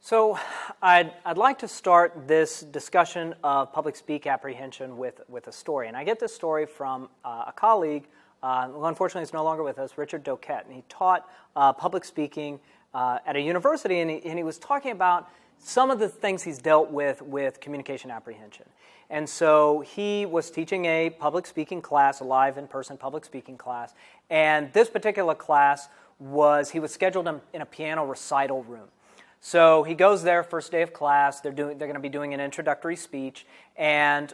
So I'd like to start this discussion of public speak apprehension with a story. And I get this story from a colleague who unfortunately is no longer with us, Richard Doquette. And he taught public speaking at a university, and he was talking about some of the things he's dealt with communication apprehension. And so he was teaching a public speaking class, a live in-person public speaking class. And this particular class he was scheduled in a piano recital room. So he goes there, first day of class. They're going to be doing an introductory speech, and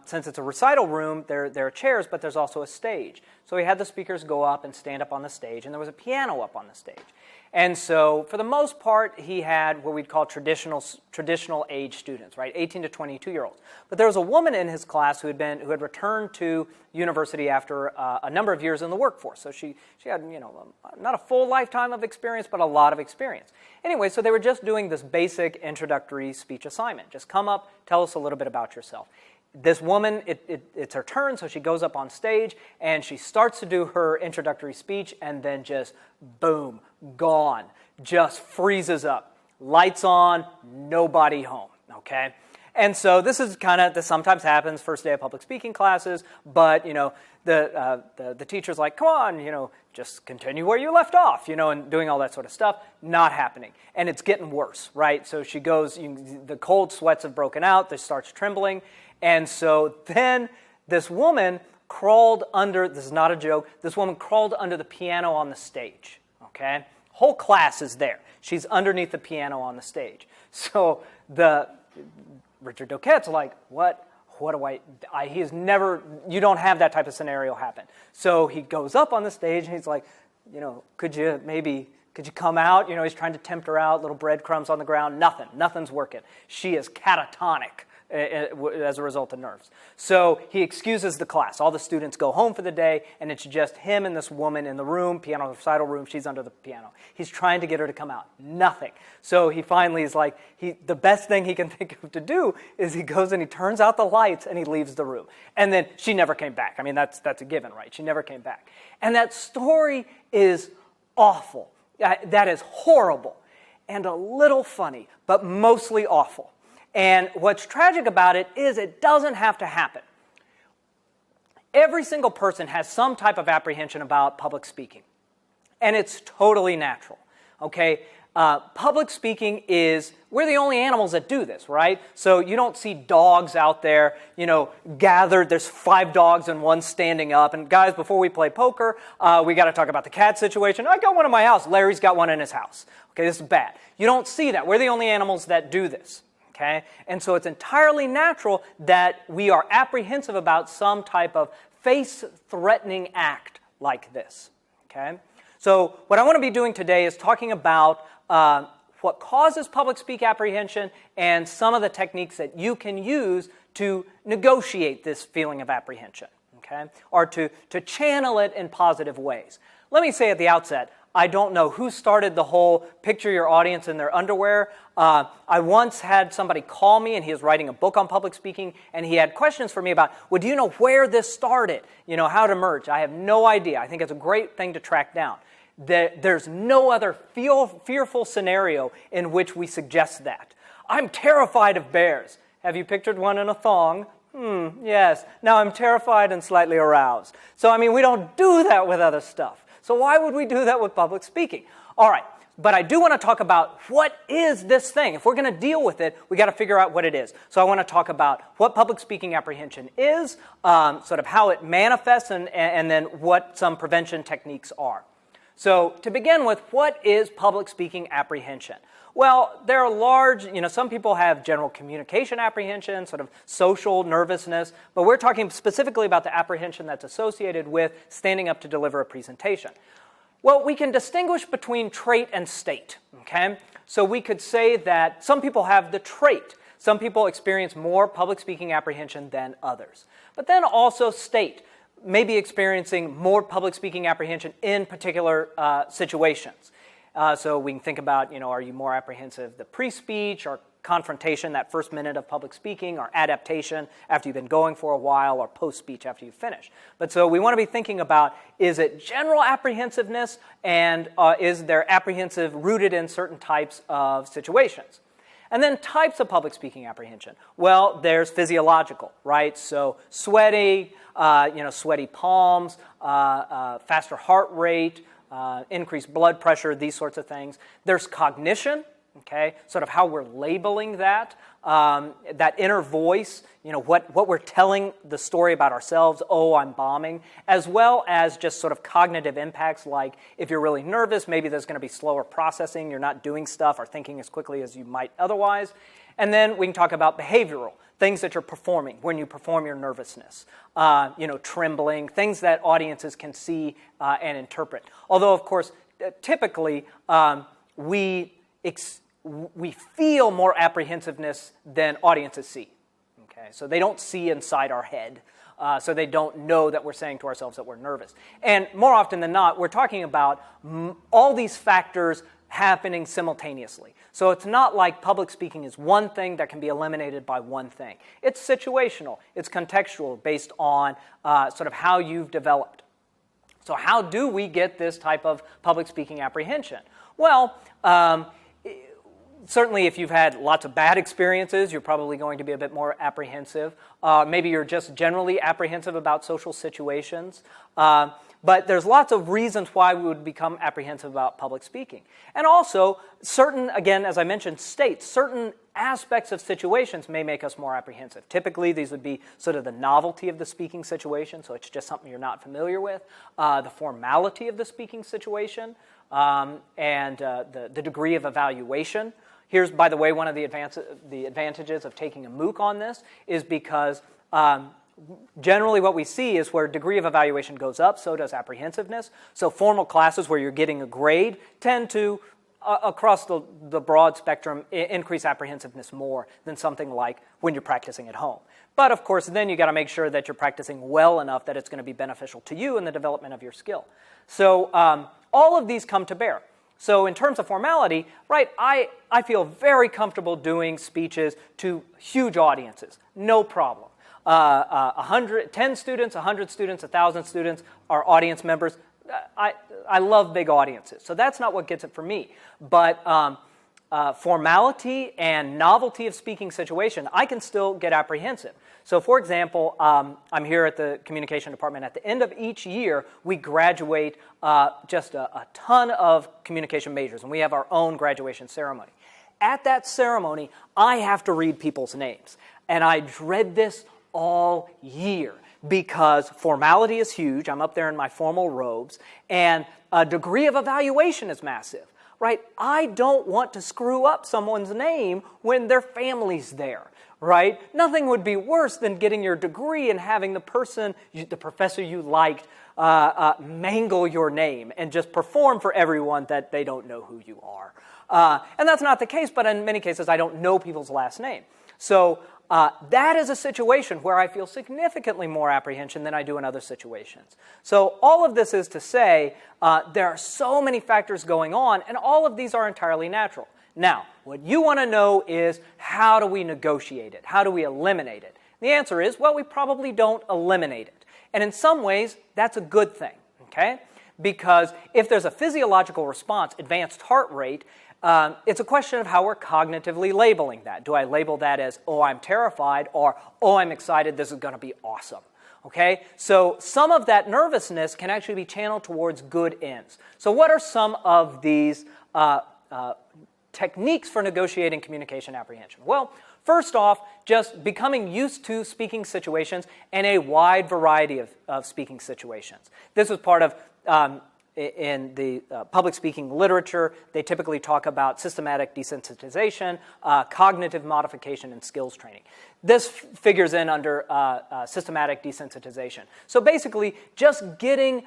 since it's a recital room, there are chairs, but there's also a stage. So he had the speakers go up and stand up on the stage, and there was a piano up on the stage. And so, for the most part, he had what we'd call traditional age students, right, 18 to 22-year-olds. But there was a woman in his class who had returned to university after a number of years in the workforce. So she had, not a full lifetime of experience, but a lot of experience. Anyway, so they were just doing this basic introductory speech assignment. Just come up, tell us a little bit about yourself. This woman, it's her turn, so she goes up on stage, and she starts to do her introductory speech, and then just, boom, gone. Just freezes up. Lights on, nobody home, okay? And so this sometimes happens first day of public speaking classes, but, the teacher's like, come on, just continue where you left off, and doing all that sort of stuff. Not happening. And it's getting worse, right? So she goes, the cold sweats have broken out, she starts trembling. And so then this woman crawled under, this is not a joke, this woman crawled under the piano on the stage, okay? Whole class is there. She's underneath the piano on the stage. So Richard Doquette's like, what do he's never, you don't have that type of scenario happen. So he goes up on the stage and he's like, could you come out? He's trying to tempt her out, little breadcrumbs on the ground, nothing's working. She is catatonic as a result of nerves. So he excuses the class. All the students go home for the day, and it's just him and this woman in the room, piano recital room. She's under the piano. He's trying to get her to come out. Nothing. So he finally is like, the best thing he can think of to do is he goes and he turns out the lights and he leaves the room. And then she never came back. I mean, that's a given, right? She never came back. And that story is awful. That is horrible and a little funny, but mostly awful. And what's tragic about it is it doesn't have to happen. Every single person has some type of apprehension about public speaking. And it's totally natural, okay? Public speaking we're the only animals that do this, right? So you don't see dogs out there, gathered. There's 5 dogs and one standing up. And guys, before we play poker, we got to talk about the cat situation. I got one in my house. Larry's got one in his house. Okay, this is bad. You don't see that. We're the only animals that do this. Okay? And so it's entirely natural that we are apprehensive about some type of face-threatening act like this. Okay? So what I want to be doing today is talking about what causes public speak apprehension and some of the techniques that you can use to negotiate this feeling of apprehension, okay? Or to channel it in positive ways. Let me say at the outset, I don't know who started the whole picture your audience in their underwear. I once had somebody call me, and he was writing a book on public speaking, and he had questions for me about, well, do you know where this started? How it emerged? I have no idea. I think it's a great thing to track down. There's no other fearful scenario in which we suggest that. I'm terrified of bears. Have you pictured one in a thong? Yes. Now I'm terrified and slightly aroused. So, we don't do that with other stuff. So why would we do that with public speaking? All right, but I do want to talk about what is this thing. If we're going to deal with it, we got to figure out what it is. So I want to talk about what public speaking apprehension is, sort of how it manifests, and then what some prevention techniques are. So to begin with, what is public speaking apprehension? Well, there are large, some people have general communication apprehension, sort of social nervousness, but we're talking specifically about the apprehension that's associated with standing up to deliver a presentation. Well, we can distinguish between trait and state, okay? So we could say that some people have the trait. Some people experience more public speaking apprehension than others. But then also state, maybe experiencing more public speaking apprehension in particular situations. So we can think about, are you more apprehensive the pre-speech or confrontation, that first minute of public speaking, or adaptation after you've been going for a while, or post-speech after you've finished. But so we want to be thinking about, is it general apprehensiveness, and is there apprehensive rooted in certain types of situations? And then types of public speaking apprehension. Well, there's physiological, right? So sweaty, sweaty palms, faster heart rate, increased blood pressure, these sorts of things. There's cognition, okay, sort of how we're labeling that, that inner voice, what we're telling the story about ourselves, oh, I'm bombing, as well as just sort of cognitive impacts like if you're really nervous, maybe there's going to be slower processing, you're not doing stuff or thinking as quickly as you might otherwise. And then we can talk about behavioral, things that you're performing when you perform your nervousness, trembling, things that audiences can see and interpret. Although, of course, typically we feel more apprehensiveness than audiences see. Okay, so they don't see inside our head, so they don't know that we're saying to ourselves that we're nervous. And more often than not, we're talking about all these factors happening simultaneously. So it's not like public speaking is one thing that can be eliminated by one thing. It's situational. It's contextual based on sort of how you've developed. So how do we get this type of public speaking apprehension? Well, certainly if you've had lots of bad experiences, you're probably going to be a bit more apprehensive. Maybe you're just generally apprehensive about social situations. But there's lots of reasons why we would become apprehensive about public speaking. And also, certain, again, as I mentioned, certain aspects of situations may make us more apprehensive. Typically, these would be sort of the novelty of the speaking situation, so it's just something you're not familiar with, the formality of the speaking situation, and the degree of evaluation. Here's, by the way, one of the advantages of taking a MOOC on this is because generally what we see is where degree of evaluation goes up, so does apprehensiveness. So formal classes where you're getting a grade tend to, across the broad spectrum, increase apprehensiveness more than something like when you're practicing at home. But of course, then you got to make sure that you're practicing well enough that it's going to be beneficial to you in the development of your skill. So all of these come to bear. So in terms of formality, right, I feel very comfortable doing speeches to huge audiences, no problem. 10 students, 100 students, 1,000 students are audience members. I love big audiences, so that's not what gets it for me. But formality and novelty of speaking situation, I can still get apprehensive. So for example, I'm here at the communication department. At the end of each year, we graduate just a ton of communication majors, and we have our own graduation ceremony. At that ceremony, I have to read people's names, and I dread this all year because formality is huge. I'm up there in my formal robes, and a degree of evaluation is massive, right? I don't want to screw up someone's name when their family's there, right? Nothing would be worse than getting your degree and having the professor you liked, mangle your name and just perform for everyone that they don't know who you are. And that's not the case, but in many cases, I don't know people's last name. So that is a situation where I feel significantly more apprehension than I do in other situations. So all of this is to say there are so many factors going on, and all of these are entirely natural. Now, what you want to know is how do we negotiate it? How do we eliminate it? The answer is, well, we probably don't eliminate it. And in some ways, that's a good thing, okay? Because if there's a physiological response, advanced heart rate, it's a question of how we're cognitively labeling that. Do I label that as, oh, I'm terrified, or, oh, I'm excited, this is going to be awesome? Okay? So some of that nervousness can actually be channeled towards good ends. So what are some of these techniques for negotiating communication apprehension? Well, first off, just becoming used to speaking situations and a wide variety of speaking situations. This was part of in the public speaking literature. They typically talk about systematic desensitization, cognitive modification, and skills training. This figures in under systematic desensitization. So basically, just getting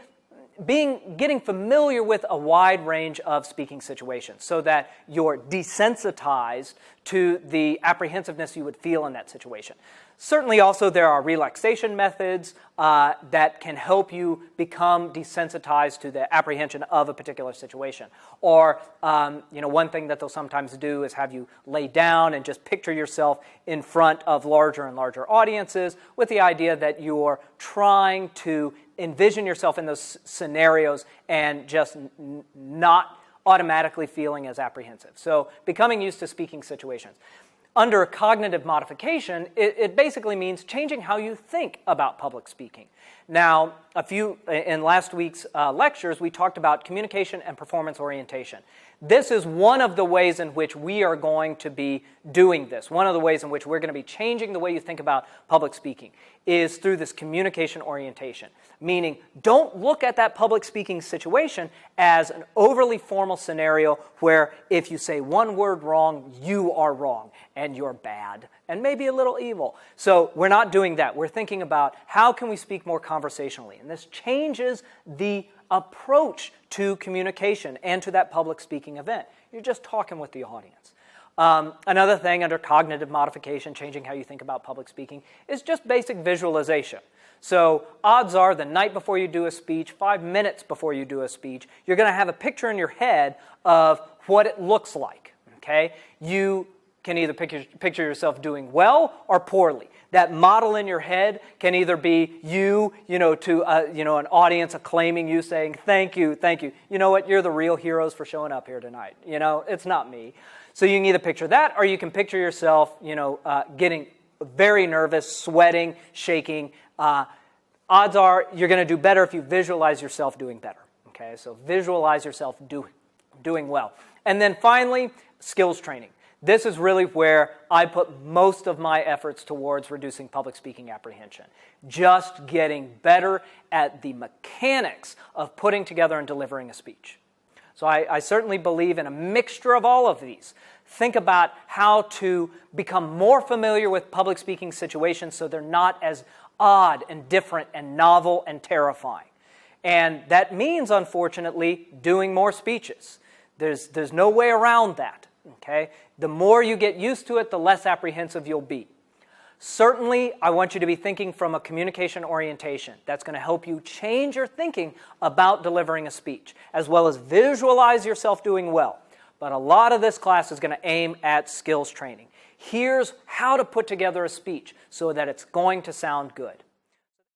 familiar with a wide range of speaking situations so that you're desensitized to the apprehensiveness you would feel in that situation. Certainly also there are relaxation methods that can help you become desensitized to the apprehension of a particular situation. Or, one thing that they'll sometimes do is have you lay down and just picture yourself in front of larger and larger audiences with the idea that you're trying to envision yourself in those scenarios and just not automatically feeling as apprehensive. So becoming used to speaking situations. Under cognitive modification, it basically means changing how you think about public speaking. Now, in last week's lectures, we talked about communication and performance orientation. This is one of the ways in which we are going to be doing this. One of the ways in which we're going to be changing the way you think about public speaking is through this communication orientation. Meaning, don't look at that public speaking situation as an overly formal scenario where if you say one word wrong, you are wrong and you're bad and maybe a little evil. So we're not doing that. We're thinking about how can we speak more conversationally. And this changes the approach to communication and to that public speaking event. You're just talking with the audience. Another thing under cognitive modification, changing how you think about public speaking, is just basic visualization. So odds are the night before you do a speech, 5 minutes before you do a speech, you're going to have a picture in your head of what it looks like. Okay? You can either picture yourself doing well or poorly. That model in your head can either be you to an audience acclaiming you, saying, thank you, thank you. You know what? You're the real heroes for showing up here tonight. It's not me. So you can either picture that or you can picture yourself, getting very nervous, sweating, shaking. Odds are you're going to do better if you visualize yourself doing better. Okay, so visualize yourself doing well. And then finally, skills training. This is really where I put most of my efforts towards reducing public speaking apprehension. Just getting better at the mechanics of putting together and delivering a speech. So I certainly believe in a mixture of all of these. Think about how to become more familiar with public speaking situations so they're not as odd and different and novel and terrifying. And that means, unfortunately, doing more speeches. There's no way around that. Okay? The more you get used to it, the less apprehensive you'll be. Certainly, I want you to be thinking from a communication orientation. That's going to help you change your thinking about delivering a speech, as well as visualize yourself doing well. But a lot of this class is going to aim at skills training. Here's how to put together a speech so that it's going to sound good.